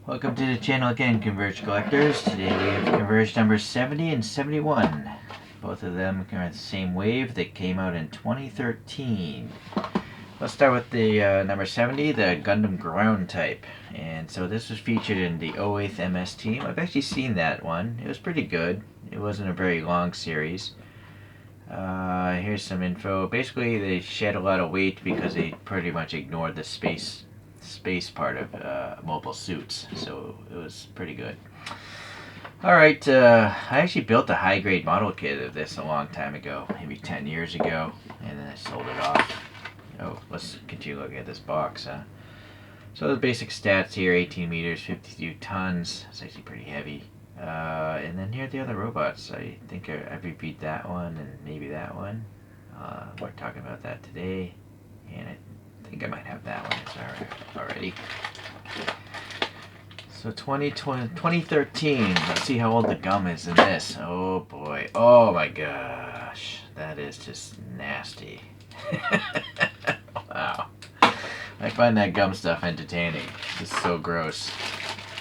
Welcome to the channel again, Converge Collectors. Today we have Converge numbers 70 and 71. Both of them are the same wave that came out in 2013. Let's start with the number 70, the Gundam ground type. And so this was featured in the 08th MS team. I've actually seen that one. It was pretty good. It wasn't a very long series. Here's some info. Basically, they shed a lot of weight because they pretty much ignored the space part of mobile suits, so it was pretty good. Alright, I actually built a high-grade model kit of this a long time ago, maybe 10 years ago, and then I sold it off. Oh, let's continue looking at this box. So the basic stats here: 18 meters, 52 tons. It's actually pretty heavy. And then here are the other robots. I think I repeat that one and maybe that one. We're talking about that today, and I think I might have that one. It's already. So 2013. Let's see how old the gum is in this. Oh boy. Oh my gosh. That is just nasty. Wow. I find that gum stuff entertaining. It's so gross.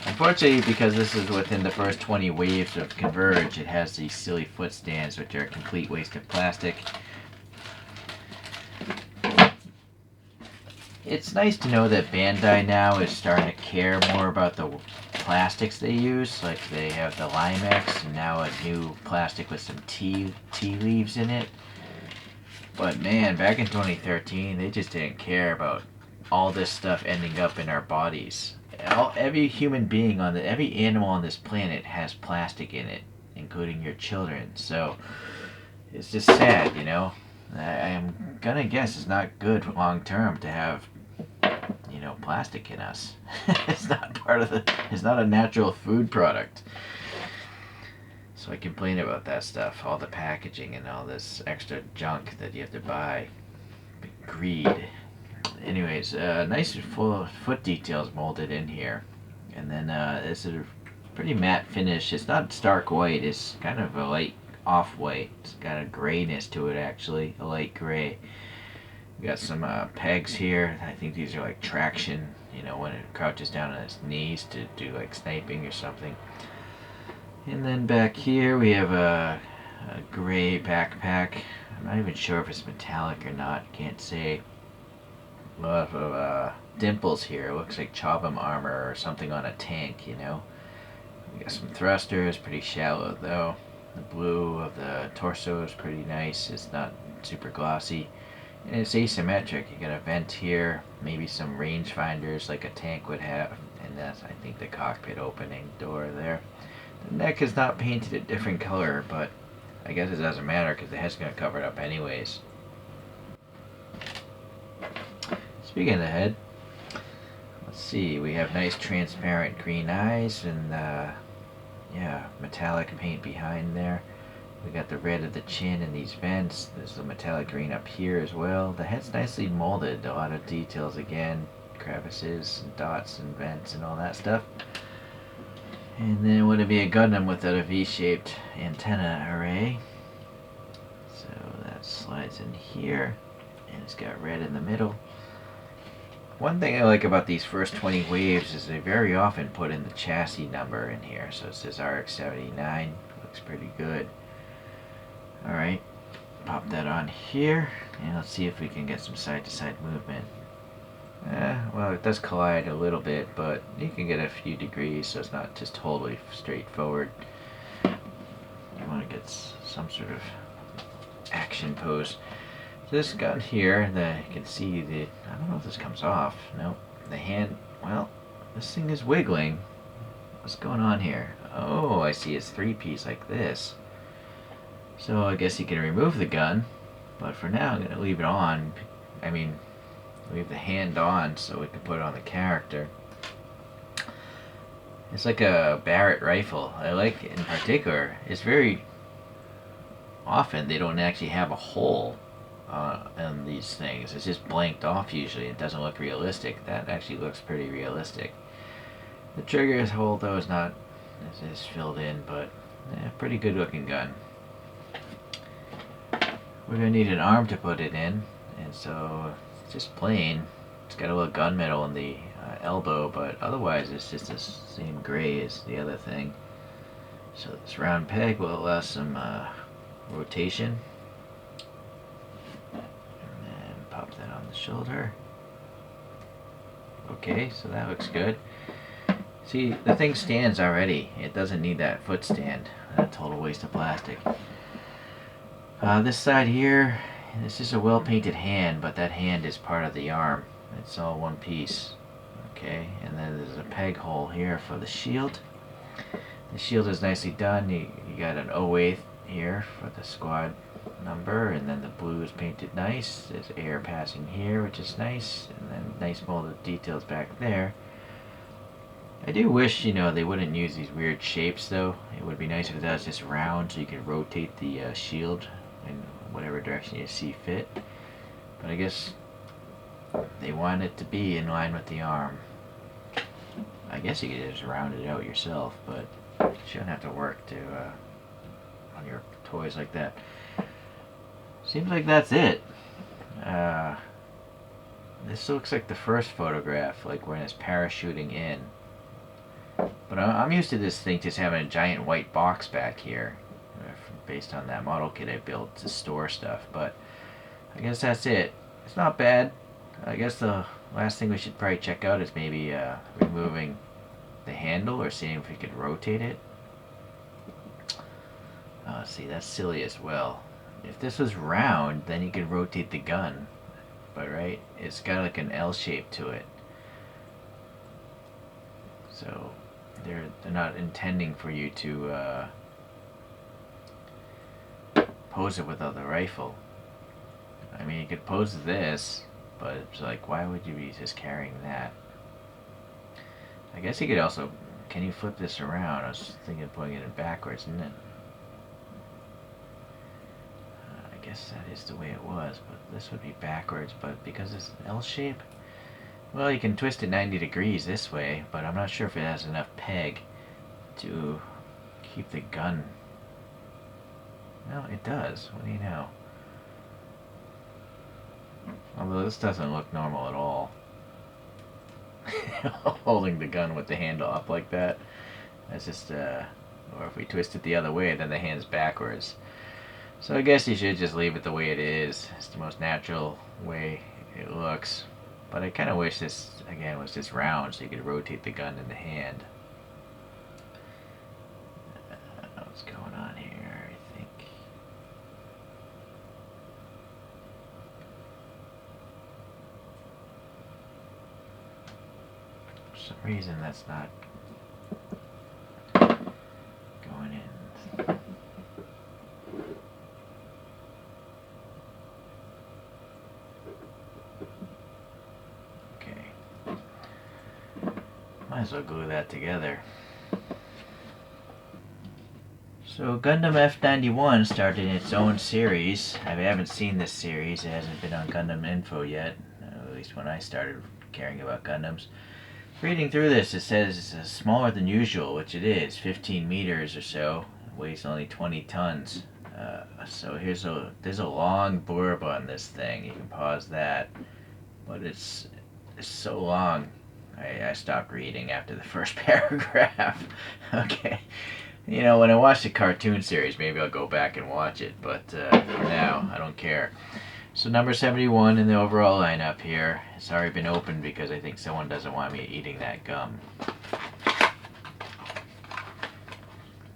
Unfortunately, because this is within the first 20 waves of Converge, it has these silly foot stands, which are a complete waste of plastic. It's nice to know that Bandai now is starting to care more about the plastics they use. Like they have the Limex and now a new plastic with some tea leaves in it. But man, back in 2013, they just didn't care about all this stuff ending up in our bodies. Every human being every animal on this planet has plastic in it, including your children. So it's just sad, you know. I am gonna guess it's not good long term to have, you know, plastic in us. It's not a natural food product. So I complain about that stuff, all the packaging and all this extra junk that you have to buy. Greed. Anyways, nice full foot details molded in here. And then it's a pretty matte finish. It's not stark white, it's kind of a light off-white. It's got a grayness to it, actually, a light gray. We got some pegs here. I think these are like traction, you know, when it crouches down on its knees to do like sniping or something. And then back here we have a gray backpack. I'm not even sure if it's metallic or not, can't say. A lot of dimples here. It looks like Chobham armor or something on a tank, you know. We got some thrusters, pretty shallow though. The blue of the torso is pretty nice. It's not super glossy. And it's asymmetric. You got a vent here, maybe some range finders like a tank would have. And that's, I think, the cockpit opening door there. The neck is not painted a different color, but I guess it doesn't matter because the head's going to cover it up anyways. Speaking of the head, let's see, we have nice transparent green eyes and yeah, metallic paint behind there. We got the red of the chin and these vents. There's the metallic green up here as well. The head's nicely molded, a lot of details again, crevices and dots and vents and all that stuff. And then would it be a Gundam without a V-shaped antenna array? So that slides in here, and it's got red in the middle. One thing I like about these first 20 waves is they very often put in the chassis number in here. So it says RX-79, looks pretty good. Alright, pop that on here, and let's see if we can get some side-to-side movement. Well, it does collide a little bit, but you can get a few degrees, so it's not just totally straightforward. You want to get some sort of action pose. This gun here, you can see I don't know if this comes off. No, the hand, well, this thing is wiggling. What's going on here? Oh, I see, it's three-piece like this. So I guess you can remove the gun, but for now I'm going to leave it on. I mean, leave the hand on so we can put it on the character. It's like a Barrett rifle. I like it in particular. It's very often they don't actually have a hole in these things. It's just blanked off usually. It doesn't look realistic. That actually looks pretty realistic. The trigger hole though is not, it's filled in, but pretty good looking gun. We're going to need an arm to put it in, and so it's just plain. It's got a little gunmetal in the elbow, but otherwise it's just the same gray as the other thing. So this round peg will allow some rotation. And then pop that on the shoulder. Okay, so that looks good. See, the thing stands already. It doesn't need that foot stand. A total waste of plastic. This side here, this is a well painted hand, but that hand is part of the arm. It's all one piece. Okay, and then there's a peg hole here for the shield. The shield is nicely done. You got an 08 here for the squad number, and then the blue is painted nice. There's air passing here, which is nice, and then nice molded details back there. I do wish, they wouldn't use these weird shapes, though. It would be nice if that was just round, so you could rotate the shield in whatever direction you see fit. But I guess they want it to be in line with the arm. I guess you could just round it out yourself, but you shouldn't have to work to on your toys like that. Seems like that's it. This looks like the first photograph, like when it's parachuting in. But I'm used to this thing just having a giant white box back here, based on that model kit I built to store stuff. But I guess that's it. It's not bad. I guess the last thing we should probably check out is maybe removing the handle or seeing if we could rotate it. See, that's silly as well. If this was round, then you could rotate the gun. But right, it's got like an L shape to it. So they're not intending for you to pose it without the rifle. I mean, you could pose this, but it's like, why would you be just carrying that? I guess you could also, can you flip this around? I was thinking of putting it in backwards, isn't it? I guess that is the way it was, but this would be backwards, but because it's an L shape, well, you can twist it 90 degrees this way, but I'm not sure if it has enough peg to keep the gun. No, it does. What do you know? Although this doesn't look normal at all. Holding the gun with the handle up like that. That's just, or if we twist it the other way, then the hand's backwards. So I guess you should just leave it the way it is. It's the most natural way it looks. But I kind of wish this, again, was just round so you could rotate the gun in the hand. What's going on here, I think? For some reason that's not going in. Might as well glue that together. So Gundam F91 started its own series. I haven't seen this series. It hasn't been on Gundam Info yet, at least when I started caring about Gundams. Reading through this, it says it's smaller than usual, which it is, 15 meters or so. It weighs only 20 tons. So there's a long blurb on this thing. You can pause that, but it's so long. I stopped reading after the first paragraph. Okay. When I watch the cartoon series, maybe I'll go back and watch it, but for now, I don't care. So number 71 in the overall lineup here. It's already been opened because I think someone doesn't want me eating that gum.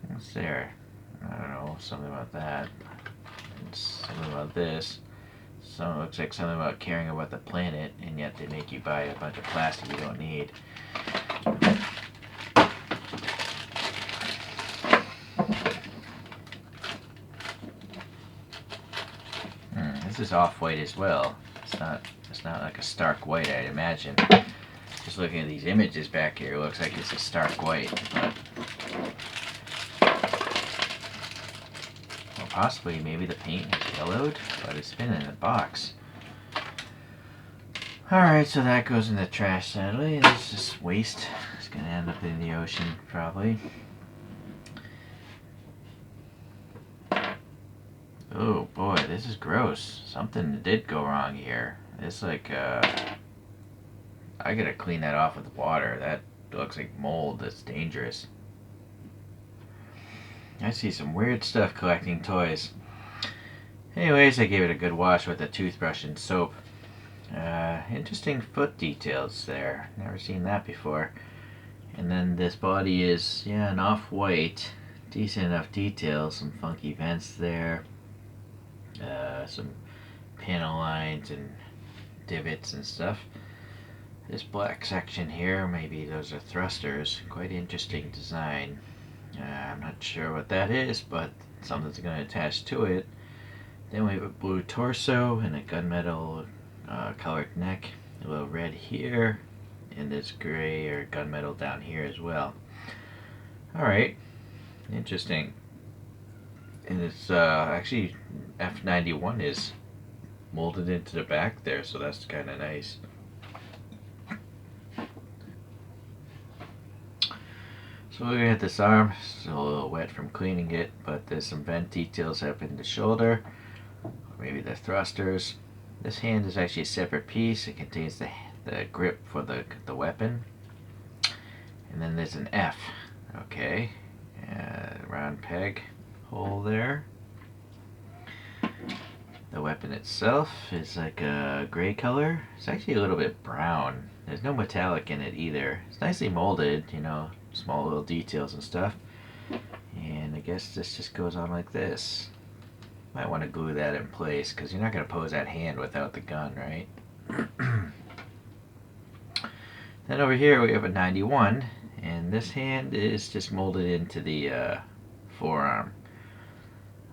What's there? I don't know, something about that. And something about this. It looks like something about caring about the planet, and yet they make you buy a bunch of plastic you don't need. This is off-white as well. It's not like a stark white, I'd imagine. Just looking at these images back here, it looks like it's a stark white, but well, possibly maybe the paint has yellowed, but it's been in the box. Alright, so that goes in the trash, sadly. This is just waste. It's gonna end up in the ocean, probably. Oh boy, this is gross. Something did go wrong here. It's like I gotta clean that off with water. That looks like mold. That's dangerous. I see some weird stuff collecting toys. Anyways, I gave it a good wash with a toothbrush and soap. Interesting foot details there. Never seen that before. And then this body is, yeah, an off-white. Decent enough details. Some funky vents there. Some panel lines and divots and stuff. This black section here, maybe those are thrusters. Quite interesting design. I'm not sure what that is, but something's going to attach to it. Then we have a blue torso and a gunmetal colored neck. A little red here, and this gray or gunmetal down here as well. Alright, interesting. And it's actually F91 is molded into the back there, so that's kind of nice. So looking at this arm, still a little wet from cleaning it, but there's some vent details up in the shoulder, or maybe the thrusters. This hand is actually a separate piece. It contains the grip for the weapon. And then there's an F. Okay, round peg hole there. The weapon itself is like a gray color. It's actually a little bit brown. There's no metallic in it either. It's nicely molded, you know, small little details and stuff. And I guess this just goes on like this. Might want to glue that in place because you're not going to pose that hand without the gun, right? Then over here we have a 91, and this hand is just molded into the forearm.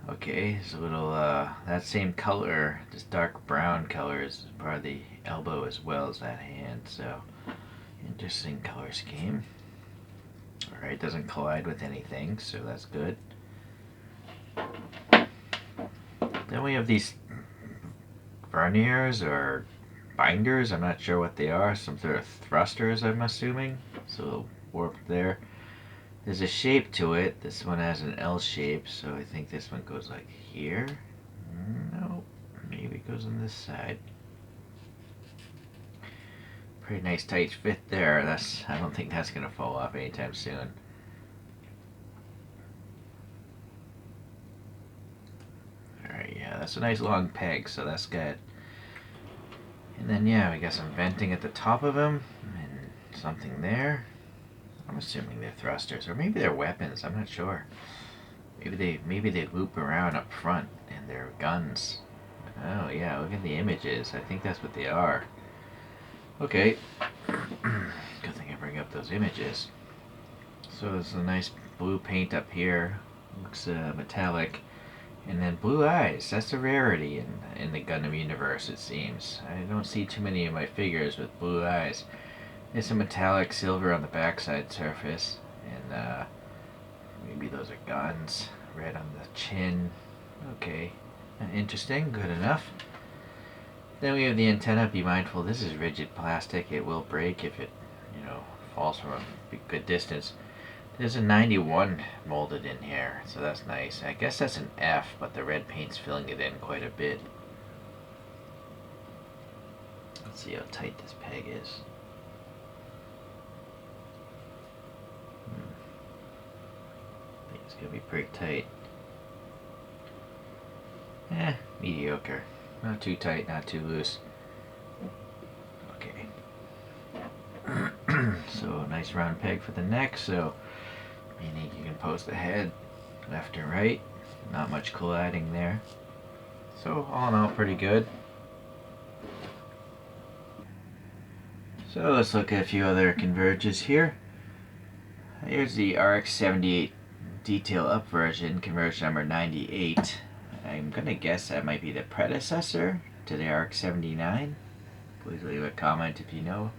Okay, it's a little, that same color, this dark brown color is part of the elbow as well as that hand, so interesting color scheme. Alright, doesn't collide with anything, so that's good. Then we have these verniers or binders, I'm not sure what they are, some sort of thrusters I'm assuming, so a little warped there. There's a shape to it. This one has an L shape, so I think this one goes like here. No, maybe it goes on this side. Pretty nice tight fit there. I don't think that's gonna fall off anytime soon. Alright, yeah, that's a nice long peg, so that's good. And then yeah, we got some venting at the top of them, and something there. I'm assuming they're thrusters, or maybe they're weapons. I'm not sure. Maybe they loop around up front, and they're guns. Oh yeah, look at the images. I think that's what they are. Okay. Good thing I bring up those images. So there's a nice blue paint up here. Looks metallic, and then blue eyes. That's a rarity in the Gundam universe, it seems. I don't see too many of my figures with blue eyes. There's some metallic silver on the backside surface, and maybe those are guns. Red on the chin. Okay, interesting, good enough. Then we have the antenna. Be mindful, this is rigid plastic. It will break if it, you know, falls from a good distance. There's a 91 molded in here, so that's nice. I guess that's an F, but the red paint's filling it in quite a bit. Let's see how tight this peg is. I think it's gonna be pretty tight. Mediocre. Not too tight, not too loose. Okay. So nice round peg for the neck, so meaning you can pose the head left and right. Not much colliding there. So all in all, pretty good. So let's look at a few other converges here. Here's the RX-78 detail up version, converge number 98. I'm gonna guess that might be the predecessor to the RX-79. Please leave a comment if you know.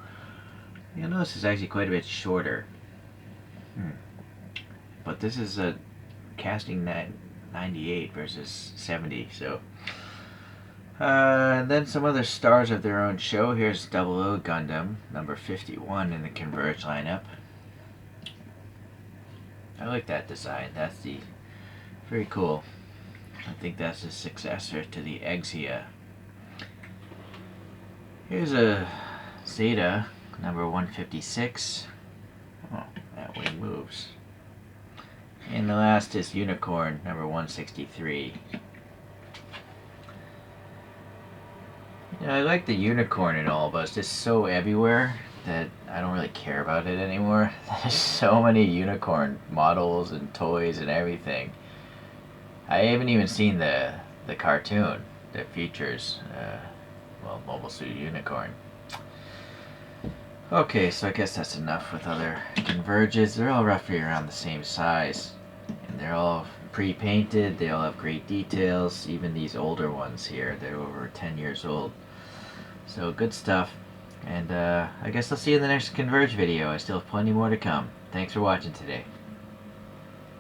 You'll notice it's actually quite a bit shorter. But this is a casting 98 versus 70, so. And then some other stars of their own show. Here's 00 Gundam, number 51 in the Converge lineup. I like that design. That's very cool. I think that's the successor to the Exia. Here's a Zeta, number 156. Oh, that wing moves. And the last is Unicorn, number 163. I like the Unicorn and all, but it's just so everywhere that I don't really care about it anymore. There's so many Unicorn models and toys and everything. I haven't even seen the cartoon that features, Mobile Suit Unicorn. Okay, so I guess that's enough with other Converges. They're all roughly around the same size. And they're all pre-painted, they all have great details. Even these older ones here, they're over 10 years old. So good stuff. And I guess I'll see you in the next Converge video. I still have plenty more to come. Thanks for watching today.